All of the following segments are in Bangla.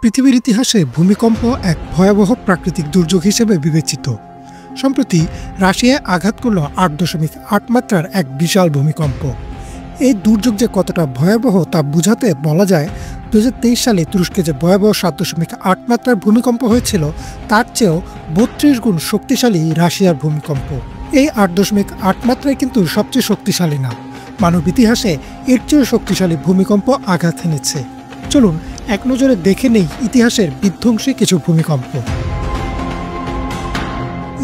পৃথিবীর ইতিহাসে ভূমিকম্প এক ভয়াবহ প্রাকৃতিক দুর্যোগ হিসেবে বিবেচিত। সম্প্রতি রাশিয়ায় আঘাত করল ৮.৮ মাত্রার এক বিশাল ভূমিকম্প। এই দুর্যোগ যে কতটা ভয়াবহ তা বোঝাতে বলা যায় ২০২৩ সালে তুরস্কে যে ভয়াবহ ৭.৮ মাত্রার ভূমিকম্প হয়েছিল তার চেয়েও ৩২ গুণ শক্তিশালী রাশিয়ার ভূমিকম্প। এই ৮.৮ মাত্রায় কিন্তু সবচেয়ে শক্তিশালী না, মানব ইতিহাসে এর চেয়েও শক্তিশালী ভূমিকম্প আঘাত এনেছে। চলুন এক নজরে দেখে নেই ইতিহাসের বিধ্বংসী কিছু ভূমিকম্প।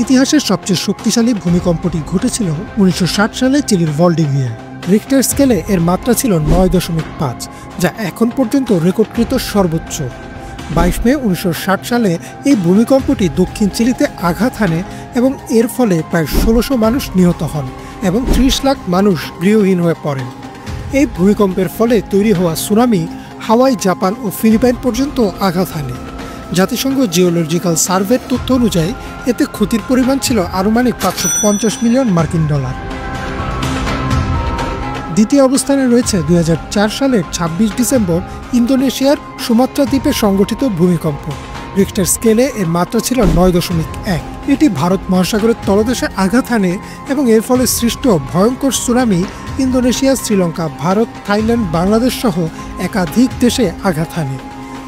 ইতিহাসের সবচেয়ে শক্তিশালী ভূমিকম্পটি ঘটেছিল ১৯৬০ সালে চিলির ভলডিভিয়ায়। রিক্টার স্কেলে এর মাত্রা ছিল ৯.৫, যা এখন পর্যন্ত রেকর্ডকৃত সর্বোচ্চ। ২২ মে ১৯৬০ সালে এই ভূমিকম্পটি দক্ষিণ চিলিতে আঘাত হানে এবং এর ফলে প্রায় ১৬০০ মানুষ নিহত হন এবং ৩০ লাখ মানুষ গৃহহীন হয়ে পড়েন। এই ভূমিকম্পের ফলে তৈরি হওয়া সুনামি হাওয়াই, জাপান ও ফিলিপাইন পর্যন্ত আঘাত হানে। জাতিসংঘ জিওলজিক্যাল সার্ভের তথ্য অনুযায়ী এতে ক্ষতির পরিমাণ ছিল আনুমানিক $৫৫০ মিলিয়ন। দ্বিতীয় অবস্থানে রয়েছে ২০০৪ সালের ২৬ ডিসেম্বর ইন্দোনেশিয়ার সুমাত্রা দ্বীপে সংঘটিত ভূমিকম্প। রিক্টার স্কেলে এর মাত্রা ছিল ৯.১। এটি ভারত মহাসাগরের তলদেশে আঘাত হানে এবং এর ফলে সৃষ্ট ভয়ঙ্কর tsunami Indonesia, Sri Lanka, Bharat, Thailand, Bangladesh সহ একাধিক দেশে আঘাত হানে।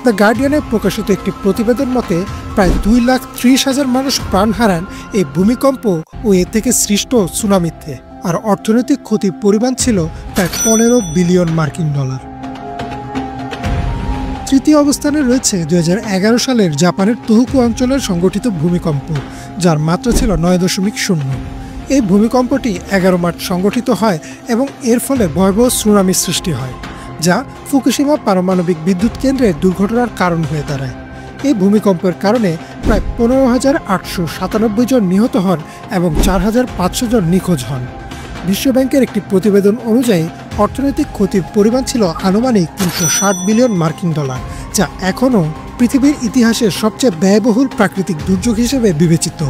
দ্য গার্ডিয়ানে প্রকাশিত একটি প্রতিবেদন মতে প্রায় ২,৩০,০০০ মানুষ প্রাণ হারান এই ভূমিকম্প ও এ থেকে সৃষ্ট সুনামিতে, আর অর্থনৈতিক ক্ষতির পরিমাণ ছিল প্রায় $১৫ বিলিয়ন। তৃতীয় অবস্থানে রয়েছে ২০১১ সালের জাপানের তোহোকু অঞ্চলের সংঘটিত ভূমিকম্প, যার মাত্রা ছিল ৯.০। এই ভূমিকম্পটি ১১ মার্চ সংঘটিত হয় এবং এর ফলে ভয়াবহ সুনামি সৃষ্টি হয়, যা ফুকুশিমা পারমাণবিক বিদ্যুৎ কেন্দ্রের দুর্ঘটনার কারণ হয়ে দাঁড়ায়। এই ভূমিকম্পের কারণে প্রায় ১৫,৮৯৭ জন নিহত হন এবং ৪,৫০০ জন নিখোঁজ হন। বিশ্বব্যাংকের একটি প্রতিবেদন অনুযায়ী অর্থনৈতিক ক্ষতির পরিমাণ ছিল আনুমানিক $৩৬০ বিলিয়ন, যা এখনও পৃথিবীর ইতিহাসের সবচেয়ে ব্যয়বহুল প্রাকৃতিক দুর্যোগ হিসেবে বিবেচিত।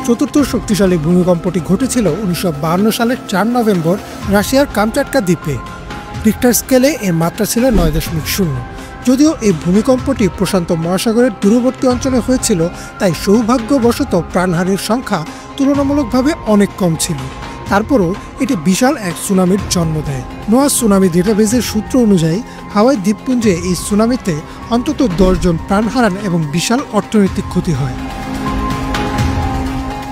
চতুর্থ শক্তিশালী ভূমিকম্পটি ঘটেছিল ১৯৫২ সালের ৪ নভেম্বর রাশিয়ার কামচাটকা দ্বীপে। রিক্টার স্কেলে এর মাত্রা ছিল ৯.০। যদিও এই ভূমিকম্পটি প্রশান্ত মহাসাগরের দূরবর্তী অঞ্চলে হয়েছিল, তাই সৌভাগ্যবশত প্রাণহানির সংখ্যা তুলনামূলকভাবে অনেক কম ছিল। তারপরও এটি বিশাল এক সুনামির জন্ম দেয়। নোয়া সুনামি ডেটাবেজের সূত্র অনুযায়ী হাওয়াই দ্বীপপুঞ্জে এই সুনামিতে অন্তত ১০ জন প্রাণ হারান এবং বিশাল অর্থনৈতিক ক্ষতি হয়।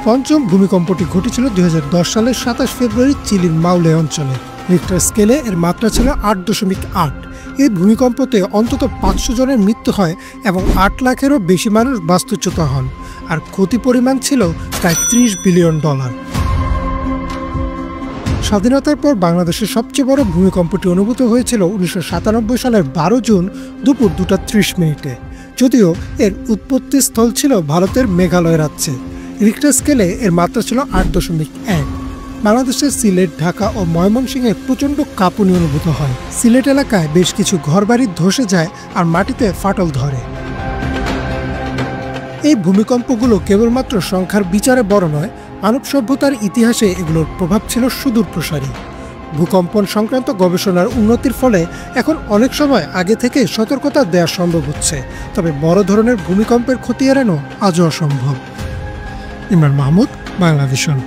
পঞ্চম ভূমিকম্পটি ঘটেছিল ২০১০ সালের ২৭ ফেব্রুয়ারি চিলির মাউলে অঞ্চলে। রিক্টার স্কেলে এর মাত্রা ছিল ৮.৮। এই ভূমিকম্পতে অন্তত ৫০০ জনের মৃত্যু হয় এবং ৮ লাখেরও বেশি মানুষ বাস্তুচ্যুত হন, আর ক্ষতি পরিমাণ ছিল প্রায় $৩০ বিলিয়ন। স্বাধীনতার পর বাংলাদেশের সবচেয়ে বড় ভূমিকম্পটি অনুভূত হয়েছিল ১৯৯৭ সালের ১২ জুন দুপুর ২:৩০। যদিও এর উৎপত্তি স্থল ছিল ভারতের মেঘালয় রাজ্যে। রিক্টার স্কেলে এর মাত্রা ছিল ৮.১। বাংলাদেশের সিলেট, ঢাকা ও ময়মনসিংহে প্রচণ্ড কাঁপুনি অনুভূত হয়। সিলেট এলাকায় বেশ কিছু ঘরবাড়ি ধসে যায় আর মাটিতে ফাটল ধরে। এই ভূমিকম্পগুলো কেবলমাত্র সংখ্যার বিচারে বড় নয়, মানব সভ্যতার ইতিহাসে এগুলোর প্রভাব ছিল সুদূরপ্রসারী। ভূকম্পন সংক্রান্ত গবেষণার উন্নতির ফলে এখন অনেক সময় আগে থেকে সতর্কতা দেওয়া সম্ভব হচ্ছে, তবে বড় ধরনের ভূমিকম্পের ক্ষতি এড়ানো আজও অসম্ভব। ইমরান মাহমুদ, বাংলাভিশন।